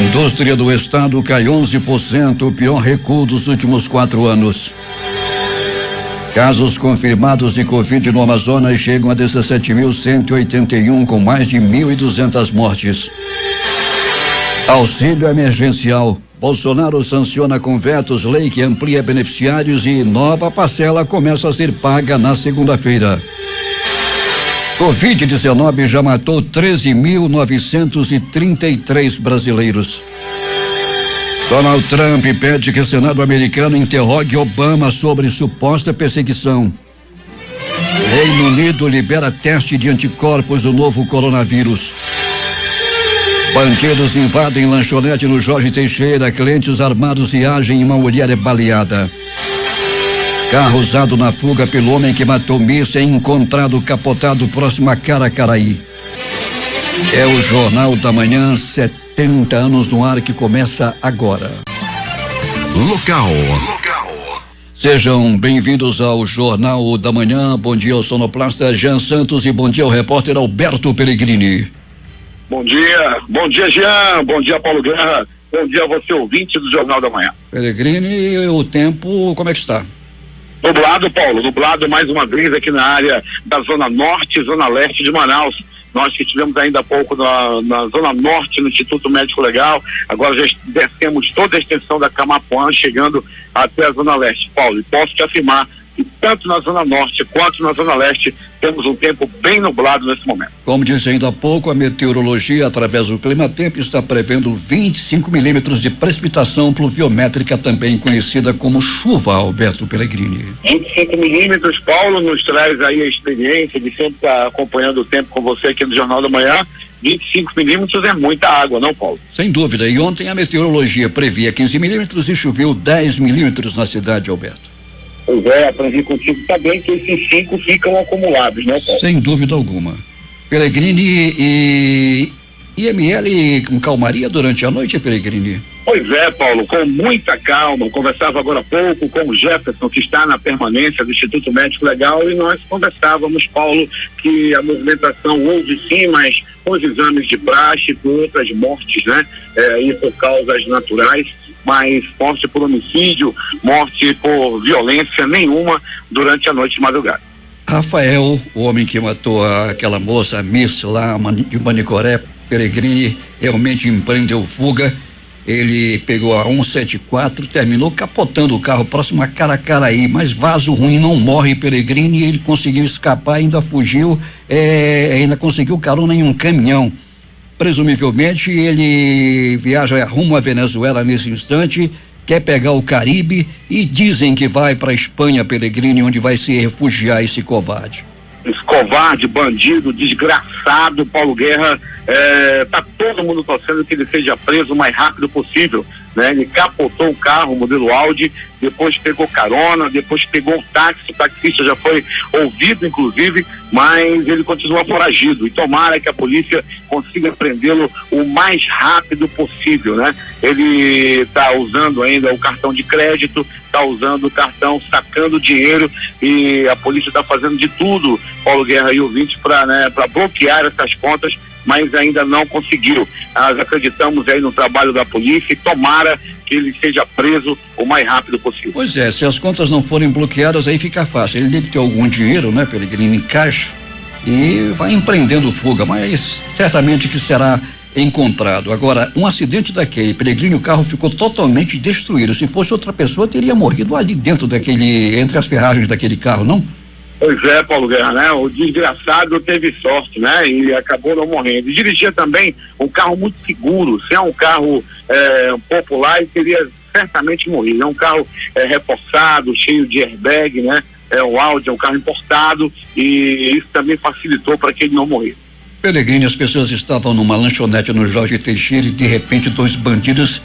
Indústria do estado cai 11%, o pior recuo dos últimos 4 anos. Casos confirmados de Covid no Amazonas chegam a 17.181, com mais de 1.200 mortes. Auxílio emergencial. Bolsonaro sanciona com vetos lei que amplia beneficiários e nova parcela começa a ser paga na segunda-feira. Covid-19 já matou 13.933 brasileiros. Donald Trump pede que o Senado americano interrogue Obama sobre suposta perseguição. Reino Unido libera teste de anticorpos do novo coronavírus. Bandidos invadem lanchonete no Jorge Teixeira, clientes armados reagem e uma mulher é baleada. Carro usado na fuga pelo homem que matou missa é encontrado capotado próximo a Caracaraí. É o Jornal da Manhã, 70 anos no ar, que começa agora. Local. Sejam bem-vindos ao Jornal da Manhã. Bom dia ao sonoplasta Jean Santos e bom dia ao repórter Alberto Pellegrini. Bom dia Jean, bom dia Paulo Guerra, bom dia a você ouvinte do Jornal da Manhã. Pellegrini, o tempo como é que está? Nublado, Paulo, nublado mais uma vez aqui na área da Zona Norte e Zona Leste de Manaus. Nós que estivemos ainda há pouco na Zona Norte, no Instituto Médico Legal, agora já descemos toda a extensão da Camapuã, chegando até a Zona Leste, Paulo, e posso te afirmar que tanto na Zona Norte quanto na Zona Leste temos um tempo bem nublado nesse momento. Como disse ainda há pouco, a meteorologia, através do Climatempo, está prevendo 25 milímetros de precipitação pluviométrica, também conhecida como chuva, Alberto Pellegrini. 25 milímetros, Paulo, nos traz aí a experiência de sempre estar acompanhando o tempo com você aqui no Jornal da Manhã. 25 milímetros é muita água, não, Paulo? Sem dúvida, e ontem a meteorologia previa 15 milímetros e choveu 10 milímetros na cidade, Alberto. Pois é, aprendi contigo também que esses 5 ficam acumulados, né, Paulo? Sem dúvida alguma. Pellegrini, e IML com calmaria durante a noite, Pellegrini? Pois é, Paulo, com muita calma. Eu conversava agora há pouco com o Jefferson, que está na permanência do Instituto Médico Legal, e nós conversávamos, Paulo, que a movimentação houve sim, mas com os exames de praxe, por outras mortes, né? E por causas naturais, mas morte por homicídio, morte por violência nenhuma durante a noite de madrugada. Rafael, o homem que matou aquela moça, a Miss lá de Manicoré, Pellegrini, realmente empreendeu fuga. Ele pegou a 174, terminou capotando o carro próximo a Caracaraí, mas vaso ruim, não morre Pellegrini, ele conseguiu escapar, ainda fugiu, ainda conseguiu carona em um caminhão. Presumivelmente ele viaja rumo à Venezuela nesse instante, quer pegar o Caribe e dizem que vai para a Espanha, Pellegrini, onde vai se refugiar esse covarde. Esse covarde, bandido, desgraçado, Paulo Guerra, tá todo mundo torcendo que ele seja preso o mais rápido possível, né? Ele capotou o carro, modelo Audi, depois pegou carona, depois pegou o táxi, o taxista já foi ouvido, inclusive, mas ele continua foragido, e tomara que a polícia consiga prendê-lo o mais rápido possível, né? Ele tá usando ainda o cartão de crédito, tá usando o cartão, sacando dinheiro, e a polícia tá fazendo de tudo, Paulo Guerra e ouvintes, para bloquear essas contas, mas ainda não conseguiu. Nós acreditamos aí no trabalho da polícia e tomara que ele seja preso o mais rápido possível. Pois é, se as contas não forem bloqueadas, aí fica fácil. Ele deve ter algum dinheiro, né, Pellegrini, em caixa, e vai empreendendo fuga, mas certamente que será encontrado. Agora, um acidente daquele, Pellegrini, o carro ficou totalmente destruído. Se fosse outra pessoa, teria morrido ali dentro entre as ferragens daquele carro, não? Pois é, Paulo Guerra, né? O desgraçado teve sorte, né? E acabou não morrendo. E dirigia também um carro muito seguro. Se é um carro popular, ele teria certamente morrido. É um carro reforçado, cheio de airbag, né? É um Audi, é um carro importado, e isso também facilitou para que ele não morresse. Pellegrini, as pessoas estavam numa lanchonete no Jorge Teixeira e de repente 2 bandidos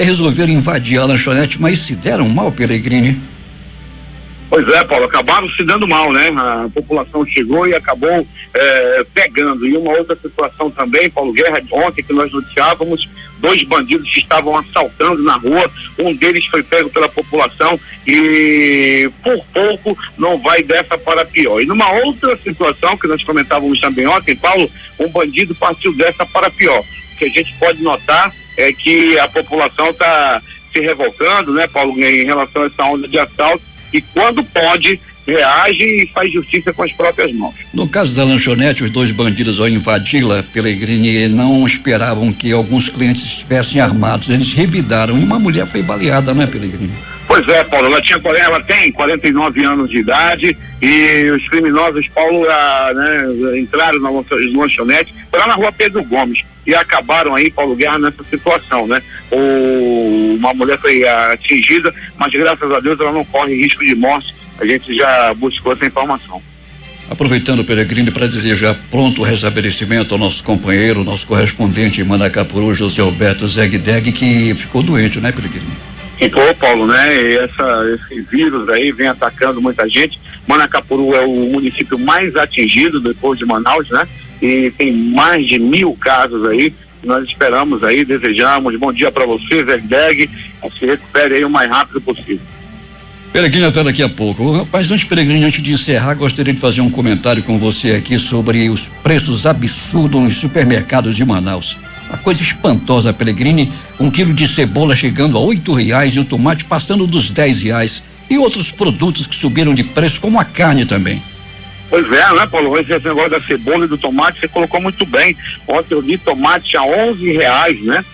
resolveram invadir a lanchonete, mas se deram mal, Pellegrini. Pois é, Paulo, acabaram se dando mal, né? A população chegou e acabou pegando. E uma outra situação também, Paulo Guerra, ontem que nós noticiávamos, 2 bandidos que estavam assaltando na rua, um deles foi pego pela população e por pouco não vai dessa para pior. E numa outra situação que nós comentávamos também ontem, Paulo, um bandido partiu dessa para pior. O que a gente pode notar é que a população está se revoltando, né, Paulo, em relação a essa onda de assalto, e quando pode, reage e faz justiça com as próprias mãos. No caso da lanchonete, os 2 bandidos, ao invadi-la, Pellegrini, não esperavam que alguns clientes estivessem armados. Eles revidaram e uma mulher foi baleada, não é, Pellegrini? Pois é, Paulo, ela tem 49 anos de idade e os criminosos, Paulo, entraram na lanchonete, foi lá na rua Pedro Gomes e acabaram aí, Paulo Guerra, nessa situação, né? Uma mulher foi atingida, mas graças a Deus ela não corre risco de morte. A gente já buscou essa informação. Aproveitando, Pellegrini, para desejar pronto restabelecimento ao nosso companheiro, nosso correspondente em Manacapuru, José Alberto Zegdeg, que ficou doente, né, Pellegrini? Ficou, Paulo, né? Esse vírus aí vem atacando muita gente. Manacapuru é o município mais atingido depois de Manaus, né? E tem mais de 1.000 casos aí. Nós esperamos aí, desejamos bom dia para você, Zegdeg, se recupere aí o mais rápido possível. Pellegrini, até daqui a pouco. Rapaz, Pellegrini, antes de encerrar, gostaria de fazer um comentário com você aqui sobre os preços absurdos nos supermercados de Manaus. Uma coisa espantosa, Pellegrini, 1 quilo de cebola chegando a R$8 e o tomate passando dos R$10 e outros produtos que subiram de preço, como a carne também. Pois é, né, Paulo? Esse negócio da cebola e do tomate, você colocou muito bem. Ontem eu vi tomate a R$11, né?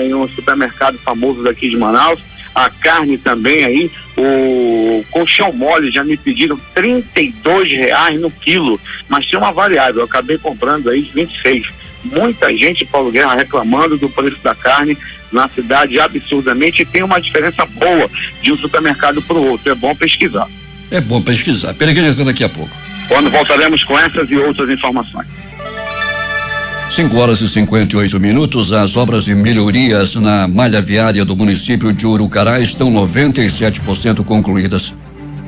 Em um supermercado famoso daqui de Manaus. A carne também aí, o colchão mole já me pediram R$32 no quilo, mas tinha uma variável, eu acabei comprando aí 26. Muita gente, Paulo Guerra, reclamando do preço da carne na cidade absurdamente, e tem uma diferença boa de um supermercado para o outro. É bom pesquisar. É bom pesquisar. Pellegrini, daqui a pouco. Quando voltaremos com essas e outras informações. 5h58. As obras de melhorias na malha viária do município de Urucará estão 97% concluídas.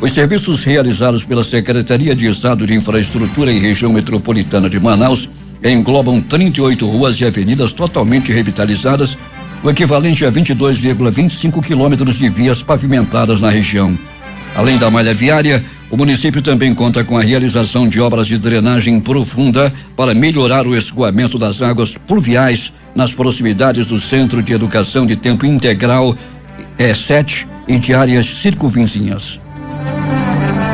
Os serviços realizados pela Secretaria de Estado de Infraestrutura e Região Metropolitana de Manaus englobam 38 ruas e avenidas totalmente revitalizadas, o equivalente a 22,25 quilômetros de vias pavimentadas na região. Além da malha viária, o município também conta com a realização de obras de drenagem profunda para melhorar o escoamento das águas pluviais nas proximidades do Centro de Educação de Tempo Integral 7 e de áreas circunvizinhas.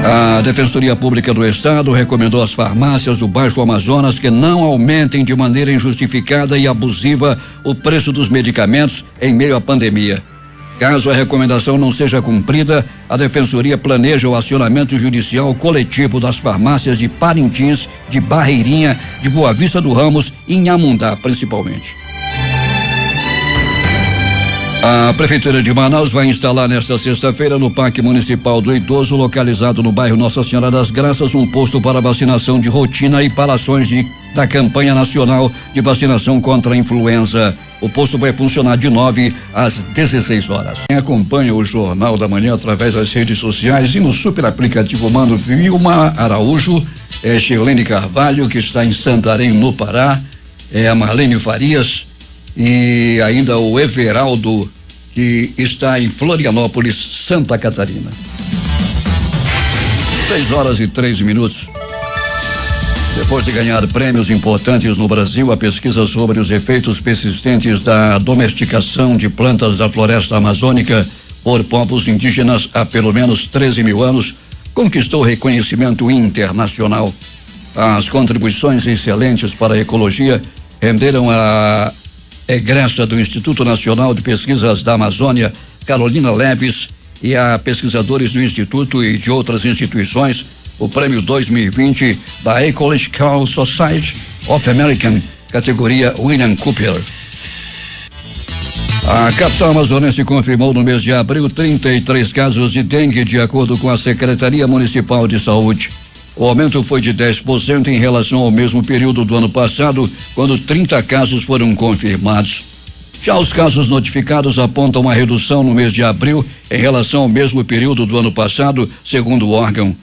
A Defensoria Pública do Estado recomendou às farmácias do Baixo Amazonas que não aumentem de maneira injustificada e abusiva o preço dos medicamentos em meio à pandemia. Caso a recomendação não seja cumprida, a Defensoria planeja o acionamento judicial coletivo das farmácias de Parintins, de Barreirinha, de Boa Vista do Ramos e Inhamundá, principalmente. A Prefeitura de Manaus vai instalar nesta sexta-feira no Parque Municipal do Idoso, localizado no bairro Nossa Senhora das Graças, um posto para vacinação de rotina e para ações da campanha nacional de vacinação contra a influenza. O posto vai funcionar de 9 às 16 horas. Quem acompanha o Jornal da Manhã através das redes sociais e no super aplicativo Mano Vilma Araújo, Sheilene Carvalho, que está em Santarém, no Pará, a Marlene Farias e ainda o Everaldo, que está em Florianópolis, Santa Catarina. 6h03. Depois de ganhar prêmios importantes no Brasil, a pesquisa sobre os efeitos persistentes da domesticação de plantas da floresta amazônica por povos indígenas há pelo menos 13 mil anos conquistou reconhecimento internacional. As contribuições excelentes para a ecologia renderam a egressa do Instituto Nacional de Pesquisas da Amazônia, Carolina Leves, e a pesquisadores do Instituto e de outras instituições o prêmio 2020 da Ecological Society of America, categoria William Cooper. A capital amazonense confirmou no mês de abril 33 casos de dengue, de acordo com a Secretaria Municipal de Saúde. O aumento foi de 10% em relação ao mesmo período do ano passado, quando 30 casos foram confirmados. Já os casos notificados apontam uma redução no mês de abril em relação ao mesmo período do ano passado, segundo o órgão.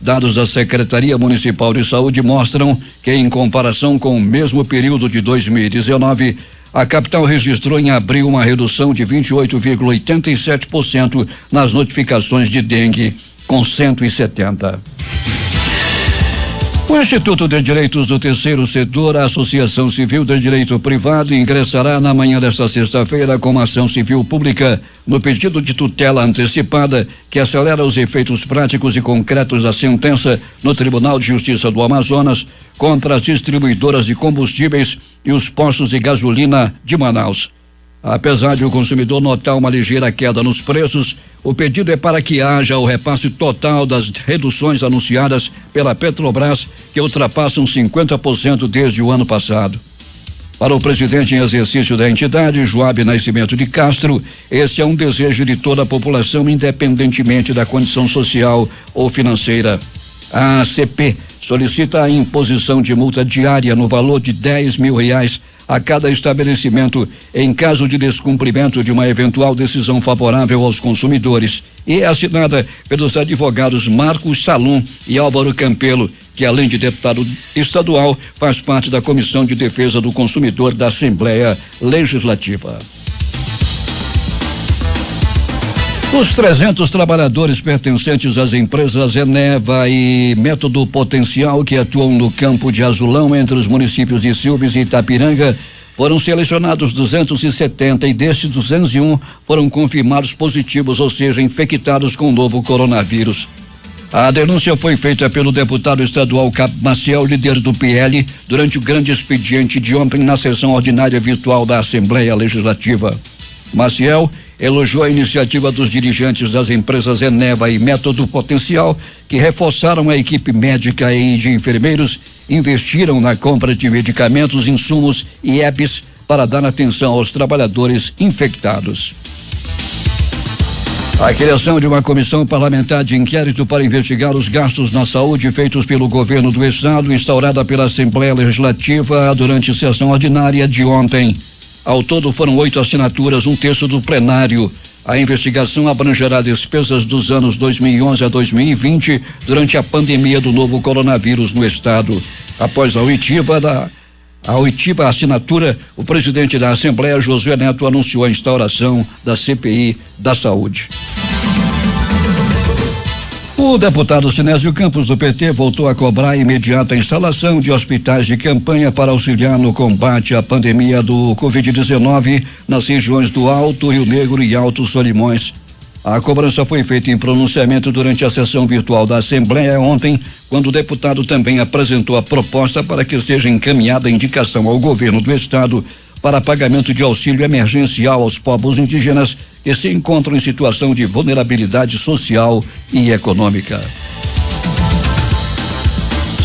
Dados da Secretaria Municipal de Saúde mostram que, em comparação com o mesmo período de 2019, a capital registrou em abril uma redução de 28,87% nas notificações de dengue, com 170. O Instituto de Direitos do Terceiro Setor, a Associação Civil de Direito Privado, ingressará na manhã desta sexta-feira com uma ação civil pública no pedido de tutela antecipada que acelera os efeitos práticos e concretos da sentença no Tribunal de Justiça do Amazonas contra as distribuidoras de combustíveis e os postos de gasolina de Manaus. Apesar de o consumidor notar uma ligeira queda nos preços, o pedido é para que haja o repasse total das reduções anunciadas pela Petrobras, que ultrapassam 50% desde o ano passado. Para o presidente em exercício da entidade, Joab Nascimento de Castro, esse é um desejo de toda a população, independentemente da condição social ou financeira. A ACP solicita a imposição de multa diária no valor de R$10 mil a cada estabelecimento em caso de descumprimento de uma eventual decisão favorável aos consumidores, e é assinada pelos advogados Marcos Salum e Álvaro Campelo, que além de deputado estadual faz parte da Comissão de Defesa do Consumidor da Assembleia Legislativa. Os 300 trabalhadores pertencentes às empresas Eneva e Método Potencial que atuam no campo de Azulão entre os municípios de Silves e Itapiranga foram selecionados 270 e destes 201 foram confirmados positivos, ou seja, infectados com o novo coronavírus. A denúncia foi feita pelo deputado estadual Cabo Maciel, líder do PL, durante o grande expediente de ontem na sessão ordinária virtual da Assembleia Legislativa. Maciel elogiou a iniciativa dos dirigentes das empresas Eneva e Método Potencial, que reforçaram a equipe médica e de enfermeiros, investiram na compra de medicamentos, insumos e EPIs para dar atenção aos trabalhadores infectados. A criação de uma comissão parlamentar de inquérito para investigar os gastos na saúde feitos pelo governo do estado, instaurada pela Assembleia Legislativa durante a sessão ordinária de ontem. Ao todo foram 8 assinaturas, um terço do plenário. A investigação abrangerá despesas dos anos 2011 a 2020 durante a pandemia do novo coronavírus no estado. Após a oitiva assinatura, o presidente da Assembleia, Josué Neto, anunciou a instauração da CPI da Saúde. O deputado Sinésio Campos, do PT, voltou a cobrar a imediata instalação de hospitais de campanha para auxiliar no combate à pandemia do Covid-19 nas regiões do Alto Rio Negro e Alto Solimões. A cobrança foi feita em pronunciamento durante a sessão virtual da Assembleia ontem, quando o deputado também apresentou a proposta para que seja encaminhada a indicação ao governo do estado para pagamento de auxílio emergencial aos povos indígenas que se encontram em situação de vulnerabilidade social e econômica.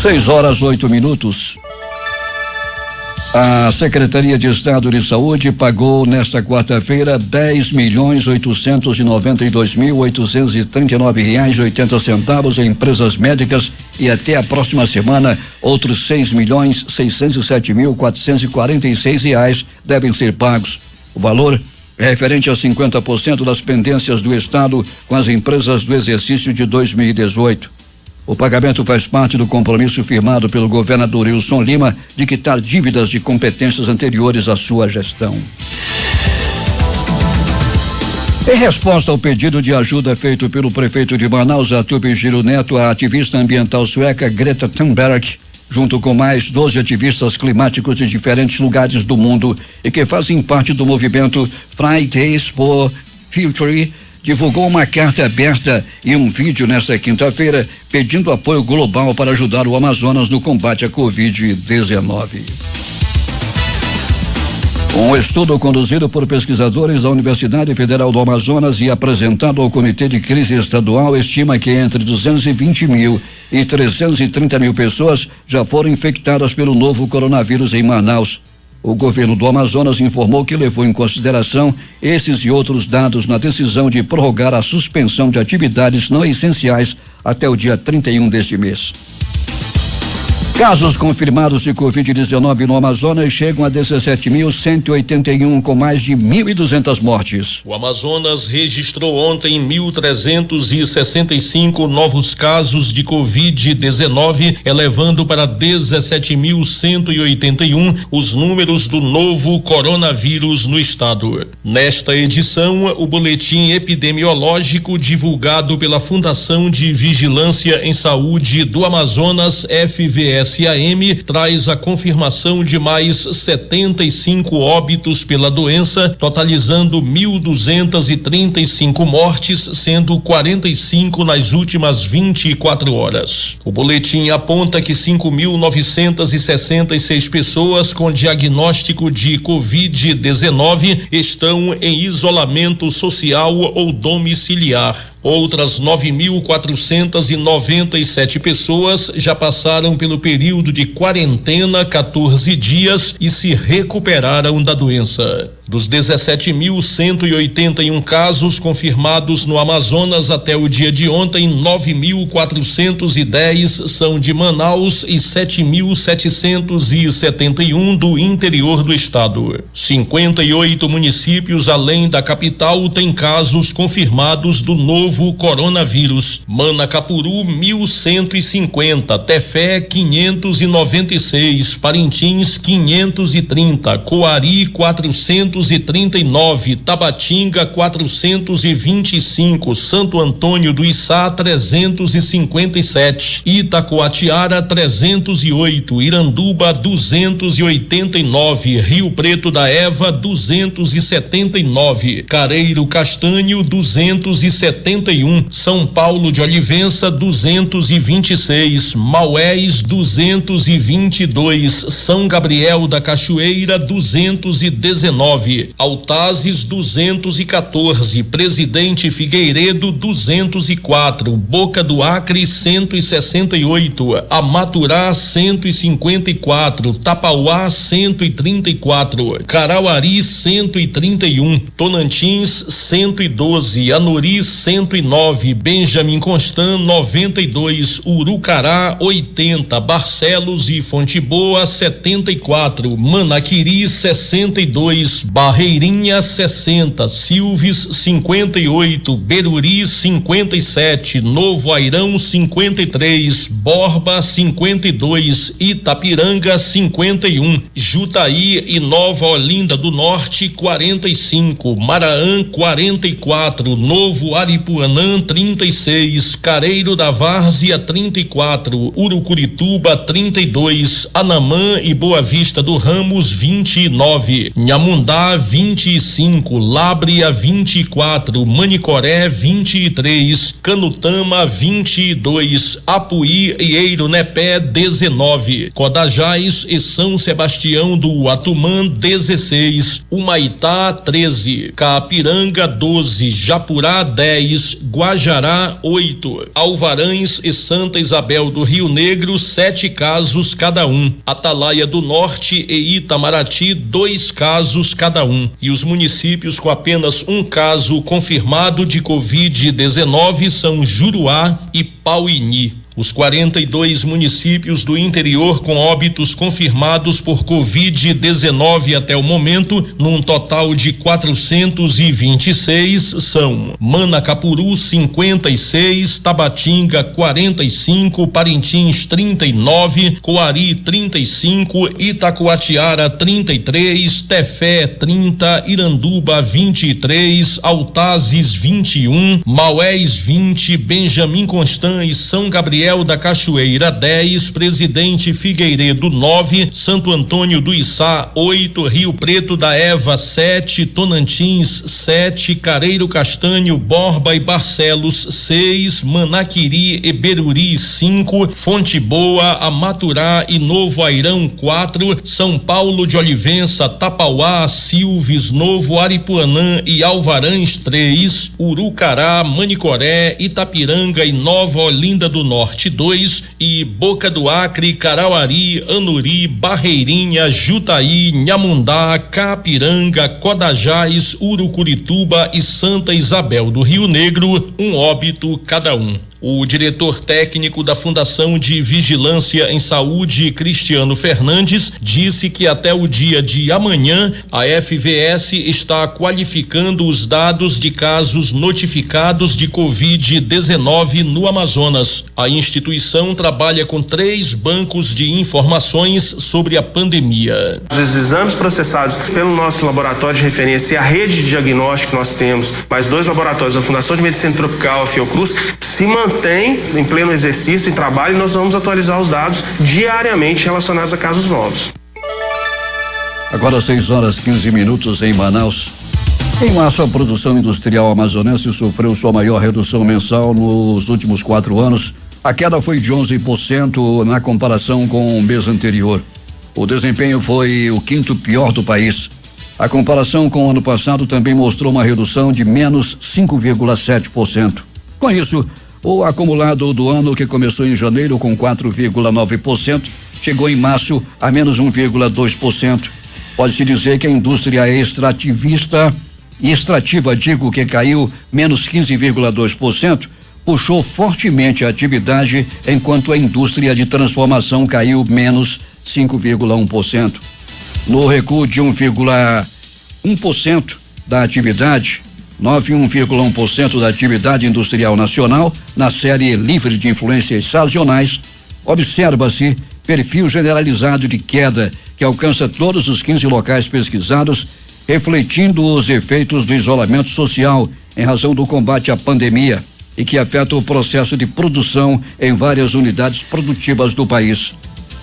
6:08. A Secretaria de Estado de Saúde pagou nesta quarta-feira R$10.892.839,80 em empresas médicas e até a próxima semana outros R$6.607.446 devem ser pagos. O valor é referente a 50% das pendências do estado com as empresas do exercício de 2018. O pagamento faz parte do compromisso firmado pelo governador Wilson Lima de quitar dívidas de competências anteriores à sua gestão. Em resposta ao pedido de ajuda feito pelo prefeito de Manaus, Arthur Giro Neto, a ativista ambiental sueca Greta Thunberg, junto com mais 12 ativistas climáticos de diferentes lugares do mundo e que fazem parte do movimento Fridays for Future, divulgou uma carta aberta e um vídeo nesta quinta-feira pedindo apoio global para ajudar o Amazonas no combate à Covid-19. Um estudo conduzido por pesquisadores da Universidade Federal do Amazonas e apresentado ao Comitê de Crise Estadual estima que entre 220 mil e 330 mil pessoas já foram infectadas pelo novo coronavírus em Manaus. O governo do Amazonas informou que levou em consideração esses e outros dados na decisão de prorrogar a suspensão de atividades não essenciais até o dia 31 deste mês. Casos confirmados de Covid-19 no Amazonas chegam a 17.181, com mais de 1.200 mortes. O Amazonas registrou ontem 1.365 novos casos de Covid-19, elevando para 17.181 os números do novo coronavírus no estado. Nesta edição, o boletim epidemiológico divulgado pela Fundação de Vigilância em Saúde do Amazonas, FVSAM, traz a confirmação de mais 75 óbitos pela doença, totalizando 1.235 mortes, sendo 45 nas últimas 24 horas. O boletim aponta que 5.966 pessoas com diagnóstico de Covid-19 estão em isolamento social ou domiciliar. Outras 9.497 pessoas já passaram pelo período de quarentena 14 dias e se recuperaram da doença. Dos 17.181 casos confirmados no Amazonas até o dia de ontem, 9.410 são de Manaus e 7.771 do interior do estado. 58 municípios além da capital têm casos confirmados do novo coronavírus. Manacapuru, 1.150, Tefé, 596, Parintins, 530, Coari, 439, Tabatinga 425, Santo Antônio do Içá 357, Itacoatiara 308, Iranduba 289, Rio Preto da Eva 279, Careiro Castanho 271, São Paulo de Olivença 226, Maués 222, São Gabriel da Cachoeira 219, Altazes 214, Presidente Figueiredo 204, Boca do Acre 168, Amaturá 154, Tapauá 134, Carauari 131, Tonantins 112, Anuri 109, Benjamin Constant 92, Urucará 80, Barcelos e Fonte Boa 74, Manaquiri 62, Barreirinha 60, Silves 58, Beruri 57, Novo Airão 53, Borba 52, Itapiranga 51, Jutaí e Nova Olinda do Norte 45, Maraã 44, Novo Aripuanã 36, Careiro da Várzea 34, Urucurituba 32, Anamã e Boa Vista do Ramos 29, Nhamundá 25, Lábrea 24, Manicoré 23, Canutama 22, Apuí e Eironepé 19, Codajás e São Sebastião do Atumã 16, Humaitá 13, Caapiranga 12, Japurá 10, Guajará 8, Alvarães e Santa Isabel do Rio Negro 7 casos cada um, Atalaia do Norte e Itamaraty 2 casos cada um, e os municípios com apenas um caso confirmado de Covid-19 são Juruá e Pauini. Os 42 municípios do interior com óbitos confirmados por Covid-19 até o momento, num total de 426, são Manacapuru 56, Tabatinga 45, Parintins 39, Coari 35, Itacoatiara 33, Tefé 30, Iranduba 23, Altazes 21, Maués 20, Benjamin Constant e São Gabriel da Cachoeira 10, Presidente Figueiredo 9, Santo Antônio do Içá 8, Rio Preto da Eva 7, Tonantins 7, Careiro Castanho, Borba e Barcelos 6, Manaquiri e Beruri 5, Fonte Boa, Amaturá e Novo Airão 4, São Paulo de Olivença, Tapauá, Silves, Novo Aripuanã e Alvarães 3, Urucará, Manicoré, Itapiranga e Nova Olinda do Norte 2 e Boca do Acre, Carauari, Anuri, Barreirinha, Jutaí, Nhamundá, Caapiranga, Codajás, Urucurituba e Santa Isabel do Rio Negro, um óbito cada um. O diretor técnico da Fundação de Vigilância em Saúde, Cristiano Fernandes, disse que até o dia de amanhã a FVS está qualificando os dados de casos notificados de Covid-19 no Amazonas. A instituição trabalha com 3 bancos de informações sobre a pandemia. Os exames processados pelo nosso laboratório de referência e a rede de diagnóstico que nós temos, mais 2 laboratórios, a Fundação de Medicina Tropical, a Fiocruz, se mantém em pleno exercício, em trabalho, e nós vamos atualizar os dados diariamente relacionados a casos novos. Agora 6h15 em Manaus. Em março, a produção industrial amazonense sofreu sua maior redução mensal nos últimos 4 anos. A queda foi de 11% na comparação com o mês anterior. O desempenho foi o 5º pior do país. A comparação com o ano passado também mostrou uma redução de menos 5,7%. Com isso, o acumulado do ano, que começou em janeiro com 4,9%, chegou em março a menos 1,2%. Pode-se dizer que a indústria extrativa, que caiu menos 15,2%, puxou fortemente a atividade, enquanto a indústria de transformação caiu menos 5,1%. No recuo de 1,1% da atividade, 1,1% da atividade industrial nacional, na série livre de influências sazonais, observa-se perfil generalizado de queda que alcança todos os 15 locais pesquisados, refletindo os efeitos do isolamento social em razão do combate à pandemia e que afeta o processo de produção em várias unidades produtivas do país.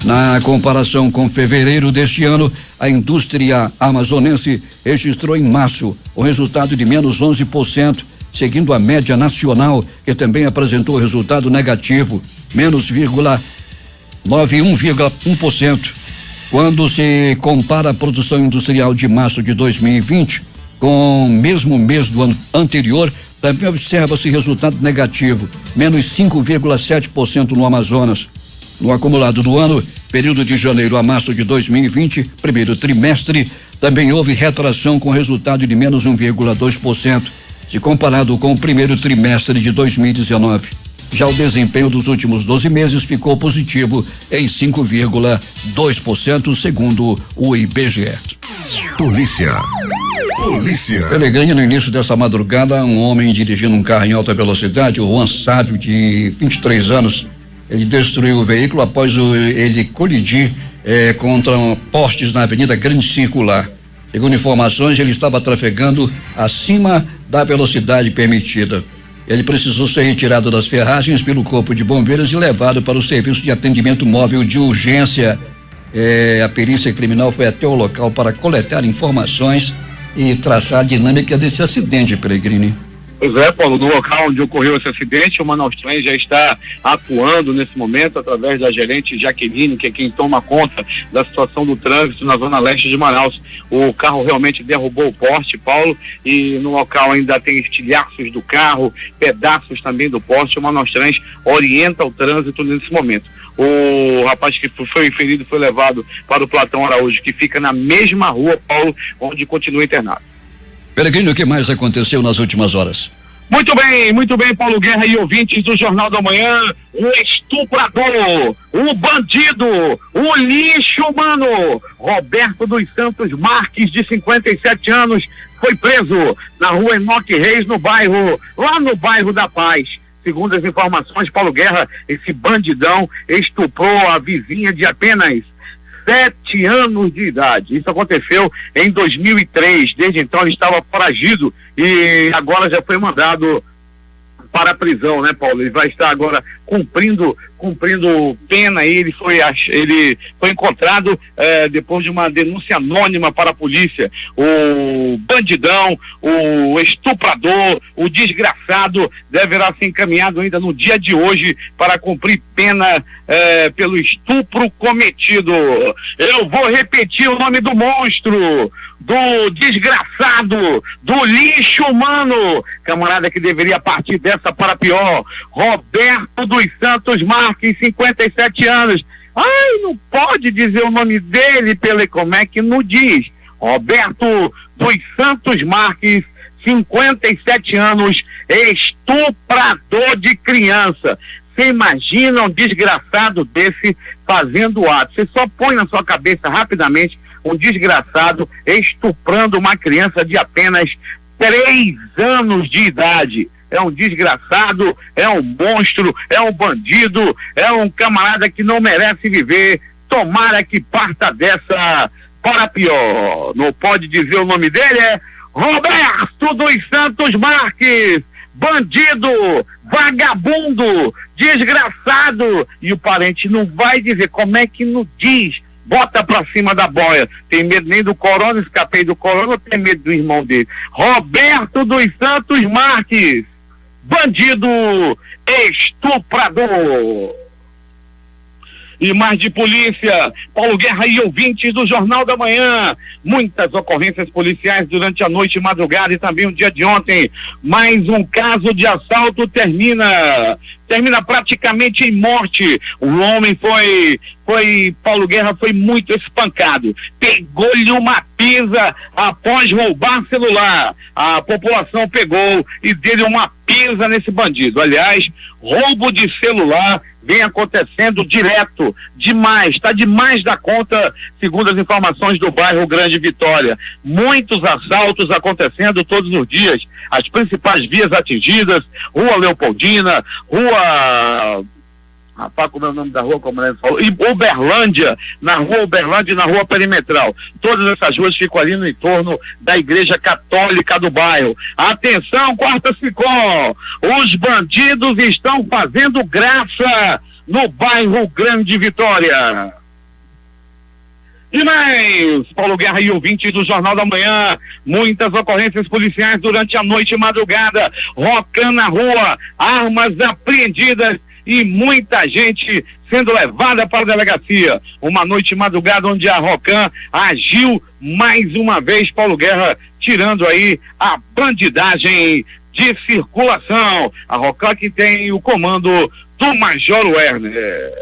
Na comparação com fevereiro deste ano, a indústria amazonense registrou em março o resultado de menos 11%, seguindo a média nacional, que também apresentou resultado negativo, menos 1,1%. Quando se compara a produção industrial de março de 2020 com o mesmo mês do ano anterior, também observa-se resultado negativo, menos 5,7% no Amazonas. No acumulado do ano, período de janeiro a março de 2020, primeiro trimestre, também houve retração com resultado de menos 1,2%, se comparado com o primeiro trimestre de 2019. Já o desempenho dos últimos 12 meses ficou positivo em 5,2%, segundo o IBGE. Polícia. Pelegrini, no início dessa madrugada, um homem dirigindo um carro em alta velocidade, o Juan Sávio, de 23 anos, ele destruiu o veículo após ele colidir contra postes na Avenida Grande Circular. Segundo informações, ele estava trafegando acima da velocidade permitida. Ele precisou ser retirado das ferragens pelo Corpo de Bombeiros e levado para o Serviço de Atendimento Móvel de Urgência. A perícia criminal foi até o local para coletar informações e traçar a dinâmica desse acidente, Pelegrini. Pois é, Paulo, no local onde ocorreu esse acidente, o Manaus Trem já está atuando nesse momento através da gerente Jaqueline, que é quem toma conta da situação do trânsito na zona leste de Manaus. O carro realmente derrubou o poste, Paulo, e no local ainda tem estilhaços do carro, pedaços também do poste. O Manaus Trem orienta o trânsito nesse momento. O rapaz que foi ferido foi levado para o Platão Araújo, que fica na mesma rua, Paulo, onde continua internado. Pelegrini, o que mais aconteceu nas últimas horas? Muito bem, Paulo Guerra e ouvintes do Jornal da Manhã. O estuprador, o bandido, o lixo humano, Roberto dos Santos Marques, de 57 anos, foi preso na rua Enoque Reis, lá no bairro da Paz. Segundo as informações, Paulo Guerra, esse bandidão estuprou a vizinha de apenas 7 anos de idade. Isso aconteceu em 2003. Desde então ele estava foragido e agora já foi mandado para a prisão, né, Paulo? Ele vai estar agora cumprindo pena. Ele foi encontrado depois de uma denúncia anônima para a polícia. O bandidão, o estuprador, o desgraçado deverá ser encaminhado ainda no dia de hoje para cumprir pena pelo estupro cometido. Eu vou repetir o nome do monstro, do desgraçado, do lixo humano, camarada que deveria partir dessa para pior, Roberto dos Santos Marques, 57 anos. Ai, não pode dizer o nome dele, como é que não diz? Roberto dos Santos Marques, 57 anos, estuprador de criança. Você imagina um desgraçado desse fazendo ato? Você só põe na sua cabeça rapidamente um desgraçado estuprando uma criança de apenas 3 anos de idade. É um desgraçado, é um monstro, é um bandido, é um camarada que não merece viver. Tomara que parta dessa para pior. Não pode dizer o nome dele? É Roberto dos Santos Marques. Bandido, vagabundo, desgraçado. E o parente não vai dizer. Como é que não diz? Bota pra cima da boia. Tem medo nem do corona, escapei do corona, ou tem medo do irmão dele? Roberto dos Santos Marques, bandido, estuprador. E mais de polícia, Paulo Guerra e ouvintes do Jornal da Manhã. Muitas ocorrências policiais durante a noite e madrugada e também o dia de ontem. Mais um caso de assalto termina praticamente em morte. O homem Paulo Guerra foi muito espancado. Pegou-lhe uma pisa após roubar celular. A população pegou e deu-lhe uma pisa nesse bandido. Aliás, roubo de celular vem acontecendo direto, demais, está demais da conta, segundo as informações do bairro Grande Vitória. Muitos assaltos acontecendo todos os dias, as principais vias atingidas, Rua Leopoldina, como é o nome da rua, como ele falou, e Uberlândia, na Rua Uberlândia e na Rua Perimetral. Todas essas ruas ficam ali no entorno da Igreja Católica do bairro. Atenção, Quarta Sicom, os bandidos estão fazendo graça no bairro Grande Vitória. E mais, Paulo Guerra e ouvintes do Jornal da Manhã, muitas ocorrências policiais durante a noite e madrugada, Rocan na rua, armas apreendidas e muita gente sendo levada para a delegacia. Uma noite e madrugada onde a Rocan agiu mais uma vez, Paulo Guerra, tirando aí a bandidagem de circulação. A Rocan que tem o comando do Major Werner.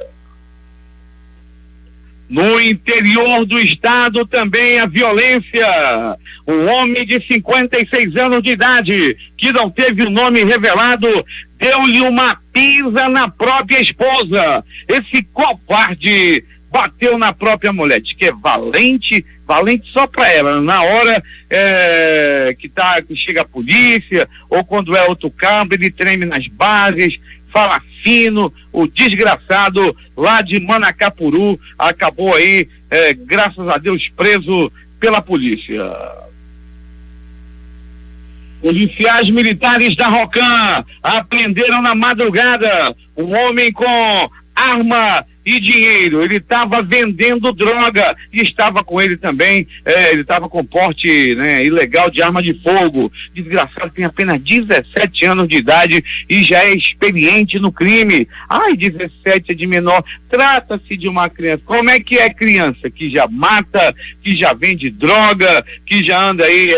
No interior do estado também a violência. Um homem de 56 anos de idade, que não teve o nome revelado, deu-lhe uma pisa na própria esposa. Esse covarde bateu na própria mulher. Diz que é valente só pra ela. Na hora que chega a polícia, ou quando é outro campo, ele treme nas bases, fala fino. O desgraçado lá de Manacapuru acabou aí, graças a Deus, preso pela polícia. Policiais militares da Rocan apreenderam na madrugada um homem com arma e dinheiro. Ele estava vendendo droga e estava com ele também, ele estava com porte, né, ilegal de arma de fogo. Desgraçado, tem apenas 17 anos de idade e já é experiente no crime. 17 é de menor. Trata-se de uma criança. Como é que é criança? Que já mata, que já vende droga, que já anda aí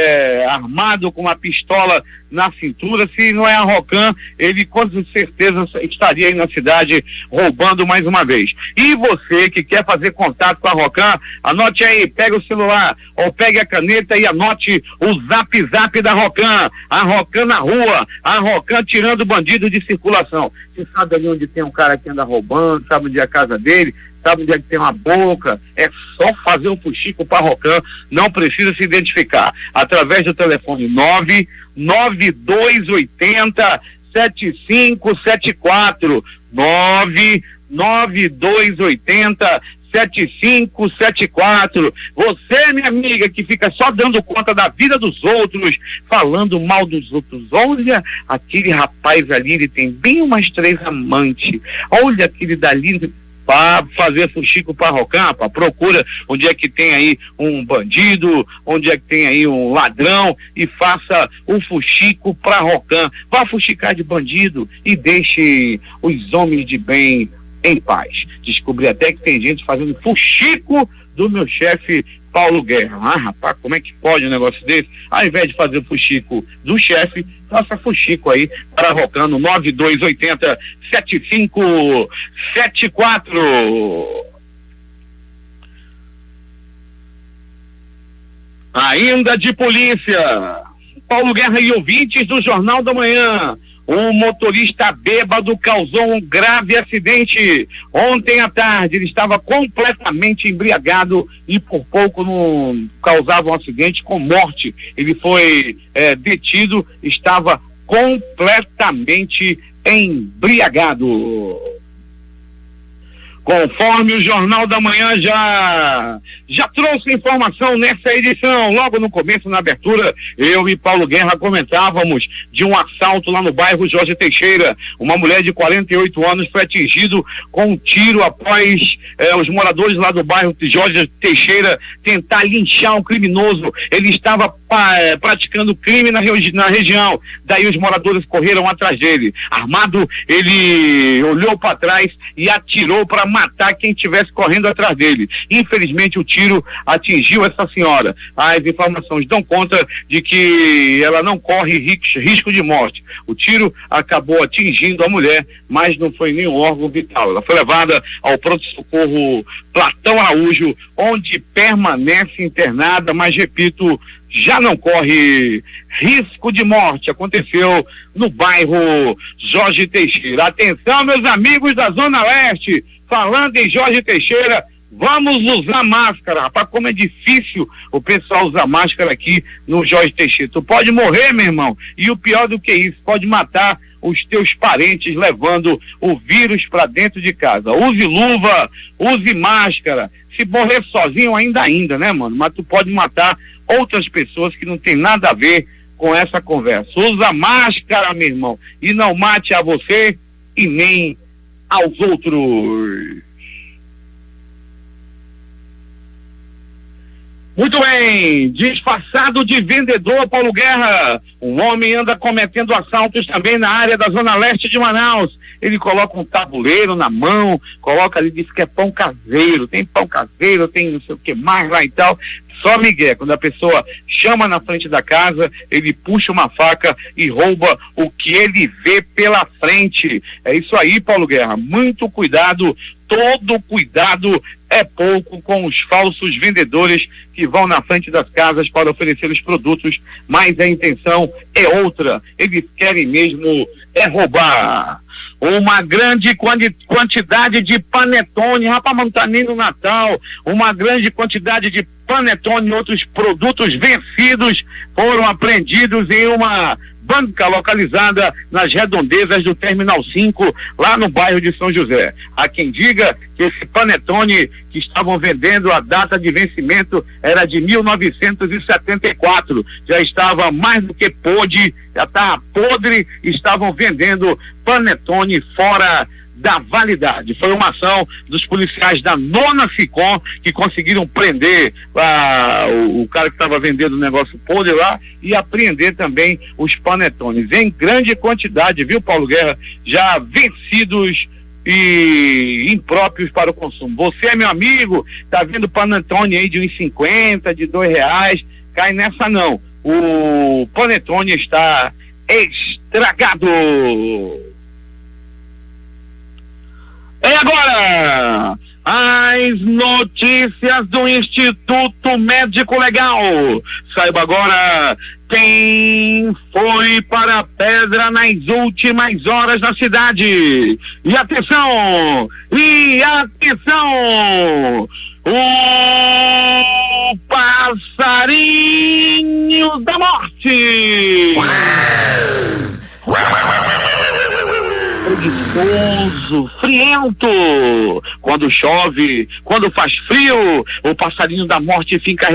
armado com uma pistola na cintura. Se não é a Rocan, ele com certeza estaria aí na cidade roubando mais uma vez. E você que quer fazer contato com a Rocan, anote aí, pega o celular ou pegue a caneta e anote o zap da Rocan. A Rocan na rua, a Rocan tirando bandido de circulação. Você sabe ali onde tem um cara que anda roubando, sabe onde é a casa dele, sabe onde é que tem uma boca, é só fazer um fuxico para a Rocan, não precisa se identificar. Através do telefone 99280 7574, 99280 7574. Você, minha amiga, que fica só dando conta da vida dos outros, falando mal dos outros. Olha, aquele rapaz ali, ele tem bem umas 3 amantes. Olha aquele dali, para fazer fuxico para Rocan, procura onde é que tem aí um bandido, onde é que tem aí um ladrão e faça o fuxico para Rocan. Vá fuxicar de bandido e deixe os homens de bem em paz. Descobri até que tem gente fazendo fuxico do meu chefe Paulo Guerra. Rapaz, como é que pode um negócio desse? Ao invés de fazer o fuxico do chefe, faça fuxico aí para Rocan no 9280 7574. Ainda de polícia, Paulo Guerra e ouvintes do Jornal da Manhã. Um motorista bêbado causou um grave acidente. Ontem à tarde ele estava completamente embriagado e por pouco não causava um acidente com morte. Ele foi detido, estava completamente embriagado. Conforme o Jornal da Manhã já trouxe informação nessa edição, logo no começo, na abertura, eu e Paulo Guerra comentávamos de um assalto lá no bairro Jorge Teixeira. Uma mulher de 48 anos foi atingido com um tiro após os moradores lá do bairro Jorge Teixeira tentar linchar um criminoso. Ele estava praticando crime na região, daí os moradores correram atrás dele. Armado, ele olhou para trás e atirou para matar quem estivesse correndo atrás dele. Infelizmente o tiro atingiu essa senhora. As informações dão conta de que ela não corre risco de morte. O tiro acabou atingindo a mulher, mas não foi nenhum órgão vital. Ela foi levada ao pronto-socorro Platão Araújo, onde permanece internada, mas repito, já não corre risco de morte. Aconteceu no bairro Jorge Teixeira. Atenção, meus amigos da Zona Leste, falando em Jorge Teixeira, vamos usar máscara, rapaz, como é difícil o pessoal usar máscara aqui no Jorge Teixeira. Tu pode morrer, meu irmão, e o pior do que isso, pode matar os teus parentes levando o vírus para dentro de casa. Use luva, use máscara. Se morrer sozinho ainda, né, mano? Mas tu pode matar outras pessoas que não tem nada a ver com essa conversa. Usa máscara, meu irmão, e não mate a você e nem aos outros. Muito bem, disfarçado de vendedor, Paulo Guerra, um homem anda cometendo assaltos também na área da Zona Leste de Manaus. Ele coloca um tabuleiro na mão, coloca ali, diz que é pão caseiro, tem pão caseiro, tem não sei o que mais lá e tal. Só Miguel, quando a pessoa chama na frente da casa, ele puxa uma faca e rouba o que ele vê pela frente. É isso aí, Paulo Guerra, muito cuidado, todo cuidado é pouco com os falsos vendedores que vão na frente das casas para oferecer os produtos, mas a intenção é outra, eles querem mesmo roubar. Uma grande quantidade de panetone, rapaz, não tá nem no Natal, uma grande quantidade de panetone e outros produtos vencidos foram apreendidos em uma banca localizada nas redondezas do Terminal 5, lá no bairro de São José. Há quem diga que esse panetone que estavam vendendo, a data de vencimento era de 1974, já estava mais do que podre, já estava podre, estavam vendendo panetone fora da validade. Foi uma ação dos policiais da 9ª SICOM que conseguiram prender o cara que estava vendendo o negócio podre lá e apreender também os panetones em grande quantidade, viu, Paulo Guerra? Já vencidos e impróprios para o consumo. Você, meu amigo, tá vendo panetone aí de R$1,50, de R$2, cai nessa não. O panetone está estragado. E agora, as notícias do Instituto Médico Legal. Saiba agora quem foi para a pedra nas últimas horas na cidade. E atenção! O passarinho da morte! Preguiçoso, friento. Quando chove, quando faz frio, o passarinho da morte fica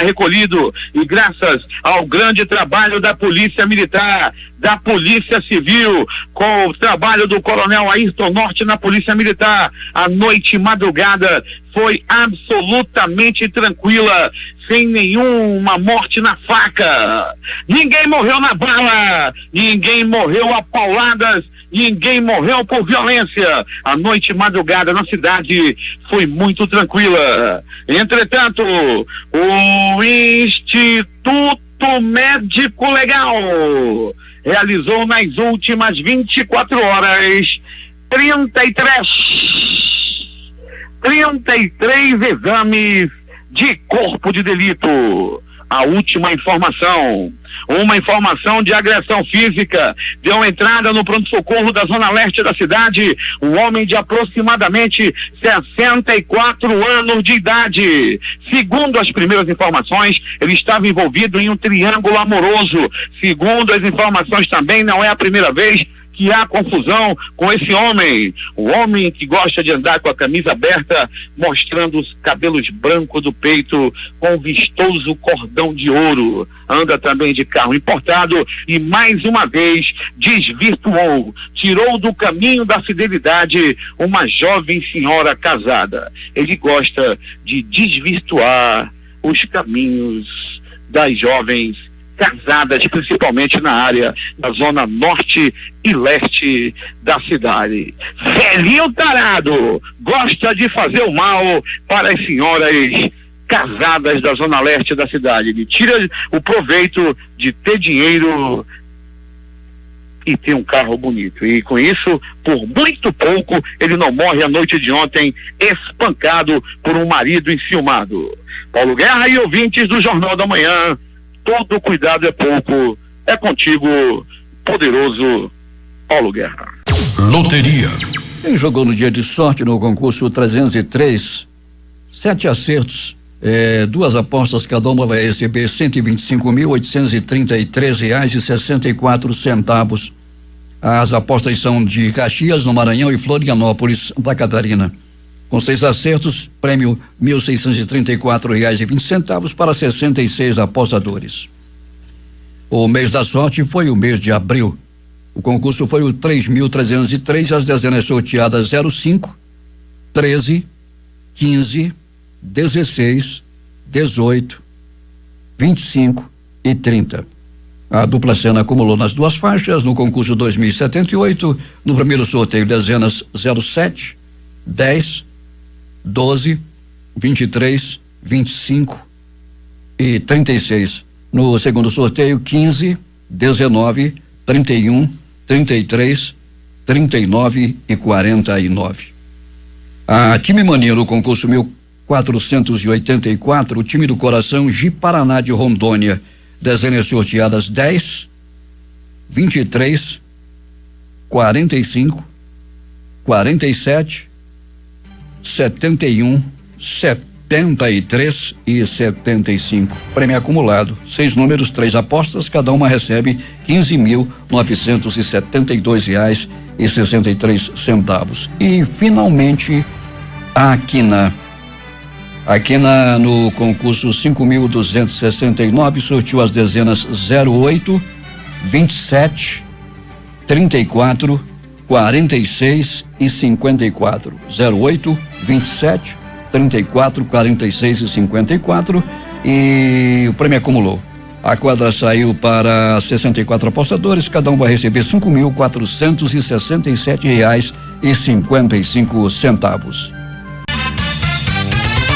recolhido. E graças ao grande trabalho da Polícia Militar, da Polícia Civil, com o trabalho do Coronel Ayrton Norte na Polícia Militar, a noite e madrugada foi absolutamente tranquila, sem nenhuma morte na faca. Ninguém morreu na bala, ninguém morreu a pauladas, ninguém morreu por violência. A noite e madrugada na cidade foi muito tranquila. Entretanto, o Instituto Médico Legal realizou nas últimas 24 horas 33 exames de corpo de delito. a última informação. Uma informação de agressão física deu entrada no pronto-socorro da zona leste da cidade. Um homem de aproximadamente 64 anos de idade. Segundo as primeiras informações, ele estava envolvido em um triângulo amoroso. Segundo as informações também, não é a primeira vez que há confusão com esse homem. O homem que gosta de andar com a camisa aberta, mostrando os cabelos brancos do peito, com vistoso cordão de ouro. Anda também de carro importado e, mais uma vez, desvirtuou, tirou do caminho da fidelidade uma jovem senhora casada. Ele gosta de desvirtuar os caminhos das jovens casadas, principalmente na área da zona norte e leste da cidade. Velhinho tarado gosta de fazer o mal para as senhoras casadas da zona leste da cidade. Ele tira o proveito de ter dinheiro e ter um carro bonito. E com isso, por muito pouco, ele não morre a noite de ontem espancado por um marido enciumado. Paulo Guerra e ouvintes do Jornal da Manhã, todo cuidado é pouco. É contigo, poderoso Paulo Guerra. Loteria. Quem jogou no dia de sorte no concurso 303, 7 acertos, 2 apostas, cada uma vai receber R$125.833,64. As apostas são de Caxias, no Maranhão, e Florianópolis, da Catarina. Com 6 acertos, prêmio R$1.634,20 para 66 apostadores. O mês da sorte foi o mês de abril. O concurso foi o 3.303, as dezenas sorteadas 05, 13, 15, 16, 18, 25 e 30. A dupla cena acumulou nas 2 faixas no concurso 2078, no primeiro sorteio dezenas 07, 10, 12, 23, 25 e 36. No segundo sorteio, 15, 19, 31, 33, 39 e 49. A time mania no concurso 1484, o time do coração Ji-Paraná de Rondônia, dezenas sorteadas 10, 23, 45, 47, 71, 73 e 75. Prêmio acumulado, 6 números, 3 apostas, cada uma recebe R$15.972,63. E finalmente a Quina. A Quina no concurso 5.269 sorteou as dezenas 08, 27, 34, 46 e 54. 08, 27, 34, 46 e 54. E o prêmio acumulou. A quadra saiu para 64 apostadores, cada um vai receber R$5.467,55.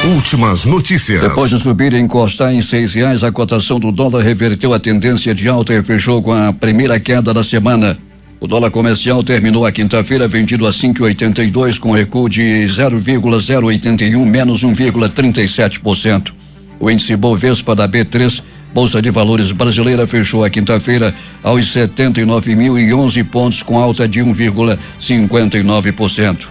Últimas notícias. Depois de subir e encostar em R$6, a cotação do dólar reverteu a tendência de alta e fechou com a primeira queda da semana. O dólar comercial terminou a quinta-feira vendido a 5,82 com recuo de 0,081, menos 1,37%. O índice Bovespa da B3, Bolsa de Valores Brasileira, fechou a quinta-feira aos 79.011 pontos com alta de 1,59%.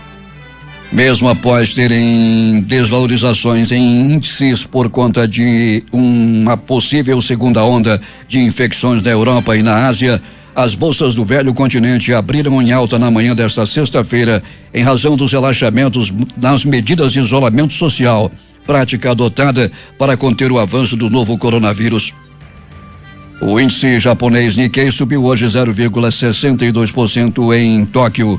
Mesmo após terem desvalorizações em índices por conta de uma possível segunda onda de infecções na Europa e na Ásia, as bolsas do velho continente abriram em alta na manhã desta sexta-feira em razão dos relaxamentos nas medidas de isolamento social, prática adotada para conter o avanço do novo coronavírus. O índice japonês Nikkei subiu hoje 0,62% em Tóquio.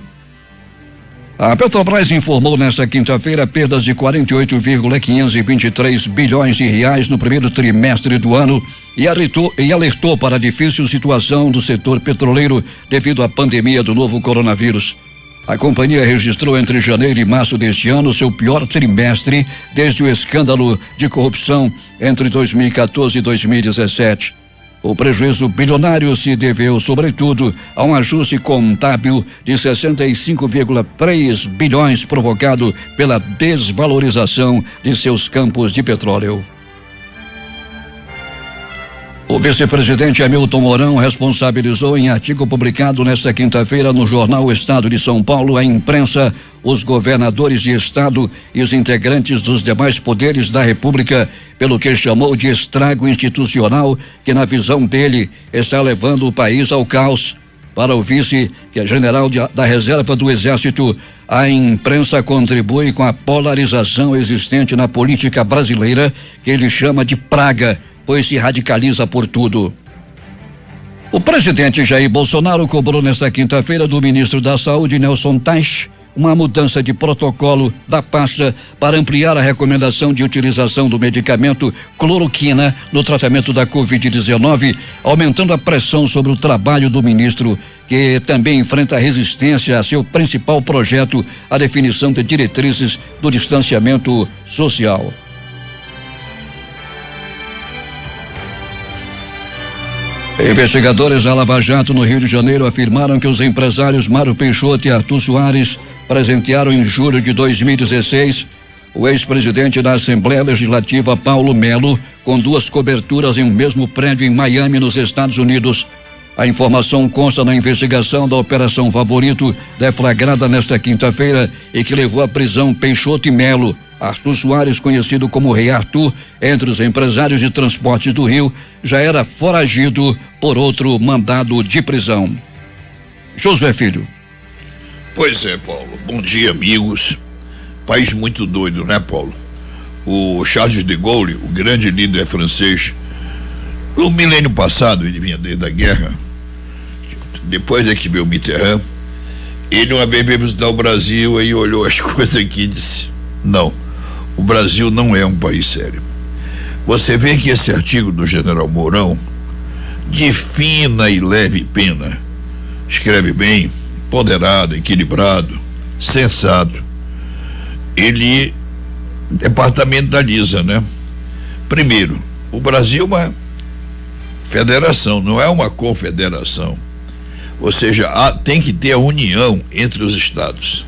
A Petrobras informou nesta quinta-feira perdas de 48,523 bilhões de reais no primeiro trimestre do ano e alertou para a difícil situação do setor petroleiro devido à pandemia do novo coronavírus. A companhia registrou entre janeiro e março deste ano seu pior trimestre desde o escândalo de corrupção entre 2014 e 2017. O prejuízo bilionário se deveu, sobretudo, a um ajuste contábil de 65,3 bilhões provocado pela desvalorização de seus campos de petróleo. O vice-presidente Hamilton Mourão responsabilizou em artigo publicado nesta quinta-feira no jornal O Estado de São Paulo a imprensa, os governadores de estado e os integrantes dos demais poderes da República pelo que chamou de estrago institucional que, na visão dele, está levando o país ao caos. Para o vice, que é general da reserva do Exército, a imprensa contribui com a polarização existente na política brasileira, que ele chama de praga, pois se radicaliza por tudo. O presidente Jair Bolsonaro cobrou nesta quinta-feira do ministro da Saúde, Nelson Teich, uma mudança de protocolo da pasta para ampliar a recomendação de utilização do medicamento cloroquina no tratamento da Covid-19, aumentando a pressão sobre o trabalho do ministro, que também enfrenta resistência a seu principal projeto, a definição de diretrizes do distanciamento social. Investigadores da Lava Jato no Rio de Janeiro afirmaram que os empresários Mário Peixoto e Arthur Soares presentearam em julho de 2016 o ex-presidente da Assembleia Legislativa Paulo Melo com 2 coberturas em um mesmo prédio em Miami, nos Estados Unidos. A informação consta na investigação da Operação Favorito, deflagrada nesta quinta-feira e que levou à prisão Peixoto e Melo. Arthur Soares, conhecido como Rei Arthur, entre os empresários de transportes do Rio, já era foragido por outro mandado de prisão. Josué Filho. Pois é, Paulo. Bom dia, amigos. País muito doido, né, Paulo? O Charles de Gaulle, o grande líder francês, no milênio passado, ele vinha desde a guerra, depois é que veio o Mitterrand, ele uma vez veio visitar o Brasil, aí olhou as coisas aqui e disse: não, o Brasil não é um país sério. Você vê que esse artigo do general Mourão, de fina e leve pena, escreve bem, ponderado, equilibrado, sensato. Ele departamentaliza, né? Primeiro, o Brasil é uma federação, não é uma confederação. Ou seja, tem que ter a união entre os estados.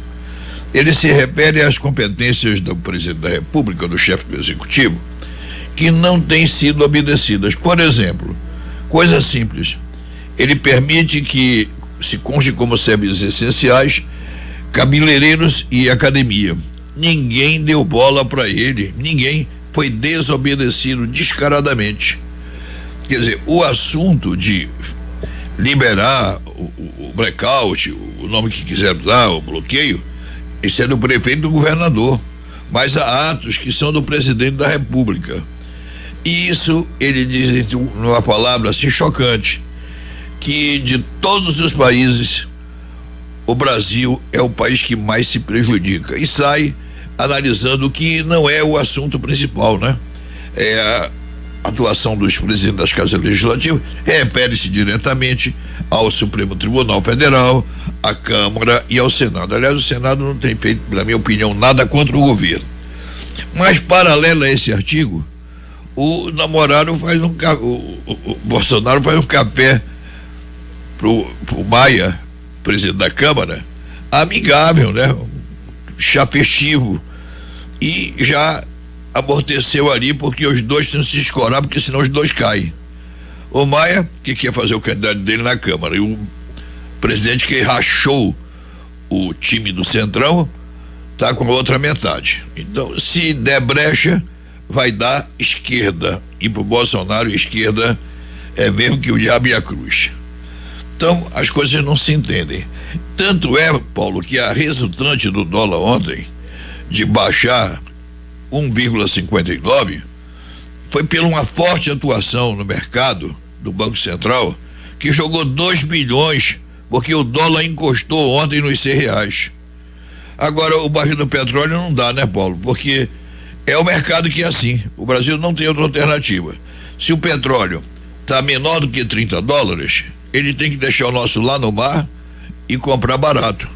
Ele se refere às competências do presidente da República, do chefe do executivo, que não têm sido obedecidas. Por exemplo, coisa simples, ele permite que se conste como serviços essenciais cabeleireiros e academia. Ninguém deu bola para ele, ninguém, foi desobedecido descaradamente. Quer dizer, o assunto de liberar o blackout, o nome que quiser dar, o bloqueio, esse é do prefeito e do governador, mas há atos que são do presidente da República. E isso, ele diz numa palavra assim chocante, que de todos os países, o Brasil é o país que mais se prejudica, e sai analisando que não é o assunto principal, né? É a atuação dos presidentes das casas legislativas, refere-se diretamente ao Supremo Tribunal Federal, à Câmara e ao Senado. Aliás, o Senado não tem feito, na minha opinião, nada contra o governo. Mas, paralelo a esse artigo, o Bolsonaro faz um café pro Maia, presidente da Câmara, amigável, né? Chá festivo, e já amorteceu ali, porque os dois não se escorar, porque senão os dois caem. O Maia, que quer fazer o candidato dele na Câmara, e o presidente, que rachou o time do Centrão, tá com a outra metade. Então, se der brecha, vai dar esquerda, e pro Bolsonaro esquerda é mesmo que o diabo e a cruz. Então, as coisas não se entendem. Tanto é, Paulo, que a resultante do dólar ontem, de baixar 1,59, foi por uma forte atuação no mercado do Banco Central, que jogou 2 bilhões, porque o dólar encostou ontem nos R$100. Agora, o barril do petróleo não dá, né, Paulo? Porque é o mercado que é assim. O Brasil não tem outra alternativa. Se o petróleo está menor do que $30, ele tem que deixar o nosso lá no mar e comprar barato,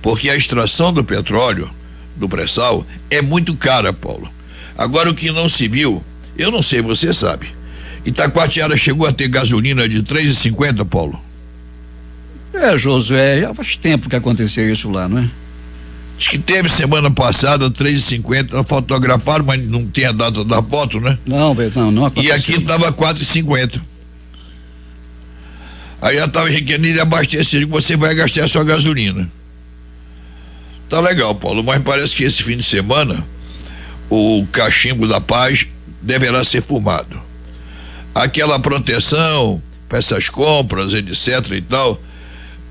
porque a extração do petróleo, do pré-sal, é muito cara, Paulo. Agora, o que não se viu, eu não sei, você sabe, Itacoatiara chegou a ter gasolina de R$3,50, Paulo? Josué, já faz tempo que aconteceu isso lá, não é? Diz que teve semana passada R$3,50, fotografaram, mas não tem a data da foto, né? Não aconteceu. E aqui estava R$4,50. Aí já estava requerendo abastecer, você vai gastar a sua gasolina. Tá legal, Paulo, mas parece que esse fim de semana o cachimbo da paz deverá ser fumado. Aquela proteção para essas compras, etc e tal,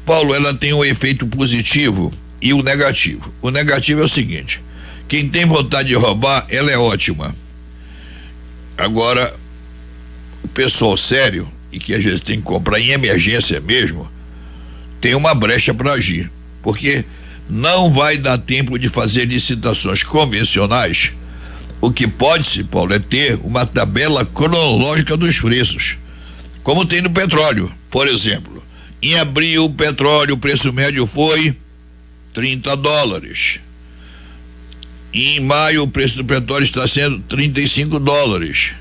Paulo, ela tem um efeito positivo e o negativo. O negativo é o seguinte: quem tem vontade de roubar, ela é ótima. Agora, o pessoal sério, e que às vezes tem que comprar em emergência mesmo, tem uma brecha para agir, porque não vai dar tempo de fazer licitações convencionais. O que pode-se, Paulo, é ter uma tabela cronológica dos preços, como tem no petróleo. Por exemplo, em abril o petróleo, o preço médio foi $30. Em maio o preço do petróleo está sendo $35.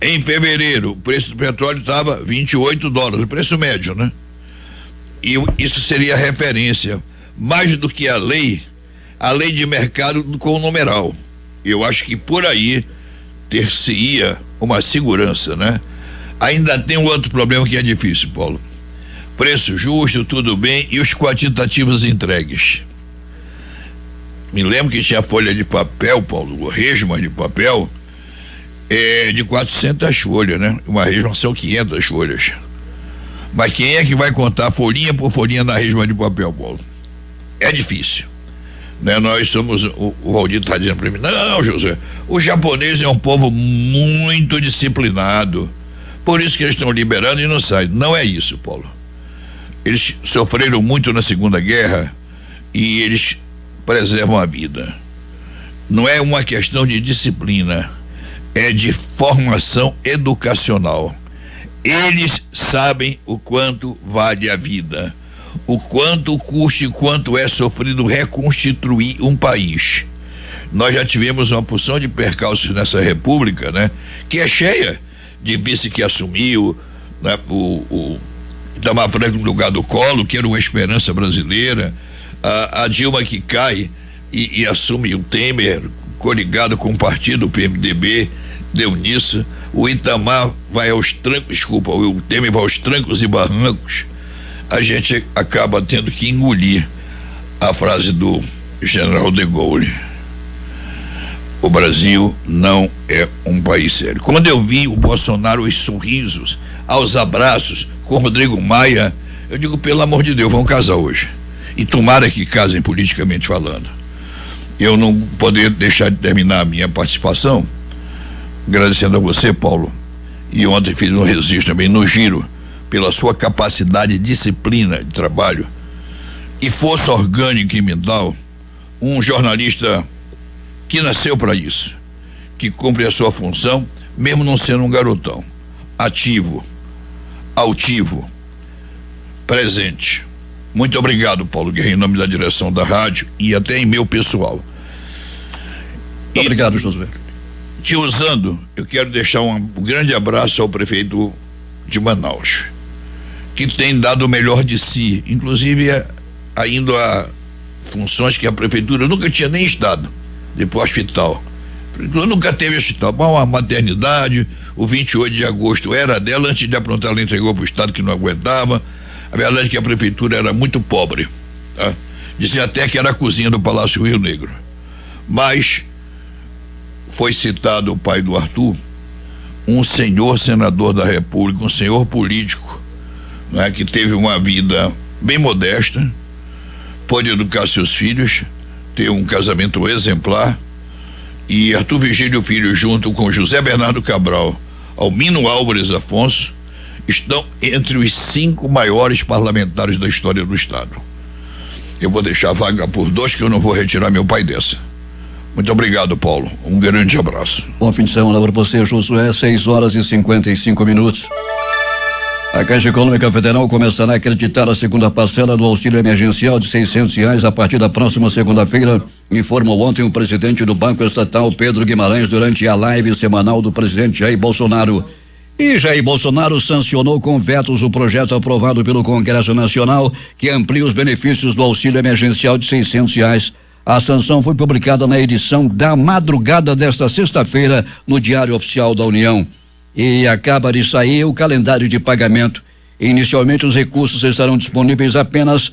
Em fevereiro o preço do petróleo estava $28, o preço médio, né? E isso seria a referência, mais do que a lei de mercado com o numeral. Eu acho que por aí ter-se-ia uma segurança, né? Ainda tem um outro problema que é difícil, Paulo. Preço justo, tudo bem, e os quantitativos entregues. Me lembro que tinha folha de papel, Paulo, o resma de papel, de 400 folhas, né? Uma resma são 500 folhas. Mas quem é que vai contar folhinha por folhinha na resma de papel, Paulo? É difícil, né? Nós somos, o Valdir está dizendo para mim, não, José, o japonês é um povo muito disciplinado, por isso que eles estão liberando e não saem. Não é isso, Paulo. Eles sofreram muito na Segunda Guerra e eles preservam a vida. Não é uma questão de disciplina, é de formação educacional. Eles sabem o quanto vale a vida, o quanto custa e quanto é sofrido reconstituir um país. Nós já tivemos uma porção de percalços nessa república, né? Que é cheia de vice que assumiu, né? O Itamar Franco no lugar do Collor, que era uma esperança brasileira, a Dilma que cai e assume o Temer, coligado com o partido, o PMDB, deu nisso. O Itamar vai aos trancos, o Temer vai aos trancos e barrancos. A gente acaba tendo que engolir a frase do general de Gaulle: o Brasil não é um país sério. Quando eu vi o Bolsonaro, os sorrisos, aos abraços com Rodrigo Maia, eu digo, pelo amor de Deus, vão casar hoje. E tomara que casem politicamente falando. Eu não poderia deixar de terminar a minha participação agradecendo a você, Paulo, e ontem fiz um registro também no Giro, pela sua capacidade e disciplina de trabalho e força orgânica e mental, um jornalista que nasceu para isso, que cumpre a sua função, mesmo não sendo um garotão, ativo, altivo, presente. Muito obrigado, Paulo Guerreiro, em nome da direção da rádio e até em meu pessoal. Obrigado, Josué. Te usando, eu quero deixar um grande abraço ao prefeito de Manaus, que tem dado o melhor de si, inclusive indo a funções que a prefeitura nunca tinha nem estado, depois hospital. A prefeitura nunca teve hospital, uma maternidade, o 28 de agosto era dela, antes de aprontar ela entregou para o estado que não aguentava. A verdade é que a prefeitura era muito pobre, tá? Dizia até que era a cozinha do Palácio Rio Negro, mas foi citado o pai do Arthur, um senhor senador da República, um senhor político, né, que teve uma vida bem modesta, pôde educar seus filhos, ter um casamento exemplar, e Arthur Vigílio Filho, junto com José Bernardo Cabral, Almino Álvares Afonso, estão entre os 5 maiores parlamentares da história do estado. Eu vou deixar a vaga por 2, que eu não vou retirar meu pai dessa. Muito obrigado, Paulo. Um grande abraço. Bom fim de semana para você, Josué. 6h55. A Caixa Econômica Federal começará a acreditar a segunda parcela do auxílio emergencial de R$600 a partir da próxima segunda-feira, informou ontem o presidente do Banco Estatal, Pedro Guimarães, durante a live semanal do presidente Jair Bolsonaro. E Jair Bolsonaro sancionou com vetos o projeto aprovado pelo Congresso Nacional que amplia os benefícios do auxílio emergencial de R$600. A sanção foi publicada na edição da madrugada desta sexta-feira no Diário Oficial da União. E acaba de sair o calendário de pagamento. Inicialmente, os recursos estarão disponíveis apenas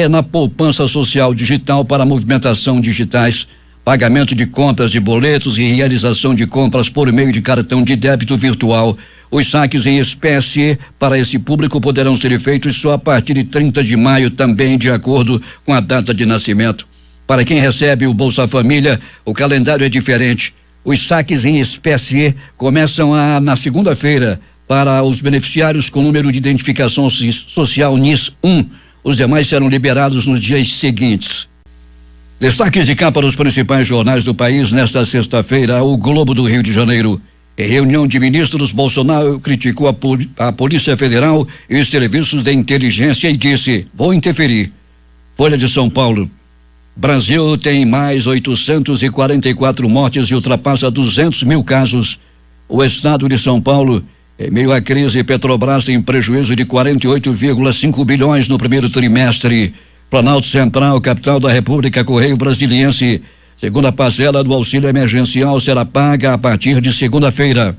na poupança social digital para movimentação digitais, pagamento de contas de boletos e realização de compras por meio de cartão de débito virtual. Os saques em espécie para esse público poderão ser feitos só a partir de 30 de maio, também de acordo com a data de nascimento. Para quem recebe o Bolsa Família, o calendário é diferente. Os saques em espécie começam na segunda-feira para os beneficiários com número de identificação social NIS 1. Os demais serão liberados nos dias seguintes. Destaques de capa dos principais jornais do país nesta sexta-feira. O Globo do Rio de Janeiro. Em reunião de ministros, Bolsonaro criticou a Polícia Federal e os serviços de inteligência e disse: vou interferir. Folha de São Paulo. Brasil tem mais 844 mortes e ultrapassa 200 mil casos. O estado de São Paulo, em meio à crise, Petrobras tem prejuízo de 48,5 bilhões no primeiro trimestre. Planalto Central, capital da República, Correio Brasiliense. Segunda parcela do auxílio emergencial será paga a partir de segunda-feira.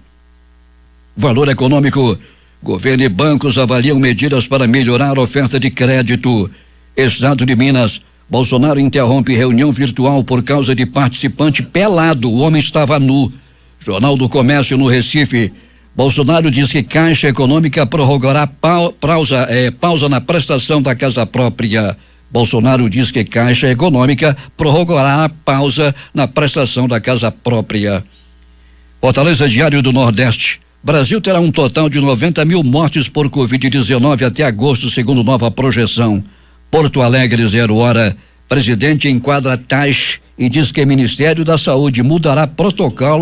Valor econômico. Governo e bancos avaliam medidas para melhorar a oferta de crédito. Estado de Minas. Bolsonaro interrompe reunião virtual por causa de participante pelado. O homem estava nu. Jornal do Comércio no Recife. Bolsonaro diz que Caixa Econômica prorrogará pausa na prestação da casa própria. Bolsonaro diz que Caixa Econômica prorrogará a pausa na prestação da casa própria. Fortaleza Diário do Nordeste. Brasil terá um total de 90 mil mortes por Covid-19 até agosto, segundo nova projeção. Porto Alegre, 0 hora. Presidente enquadra TAIS e diz que o Ministério da Saúde mudará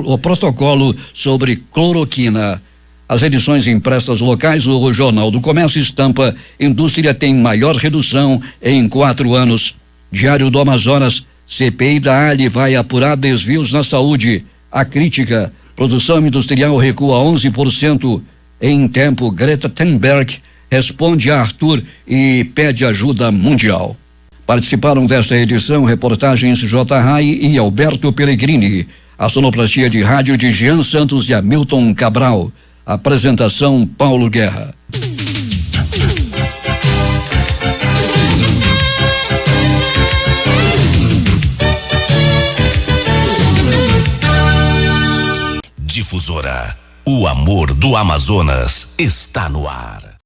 o protocolo sobre cloroquina. As edições impressas locais, o Jornal do Comércio estampa: indústria tem maior redução em 4 anos. Diário do Amazonas, CPI da Ali vai apurar desvios na saúde. A crítica: produção industrial recua 11%. Em tempo, Greta Thunberg responde a Arthur e pede ajuda mundial. Participaram desta edição reportagens J. Rai e Alberto Pellegrini. A sonoplastia de rádio de Jean Santos e Hamilton Cabral. Apresentação Paulo Guerra. Difusora, o amor do Amazonas está no ar.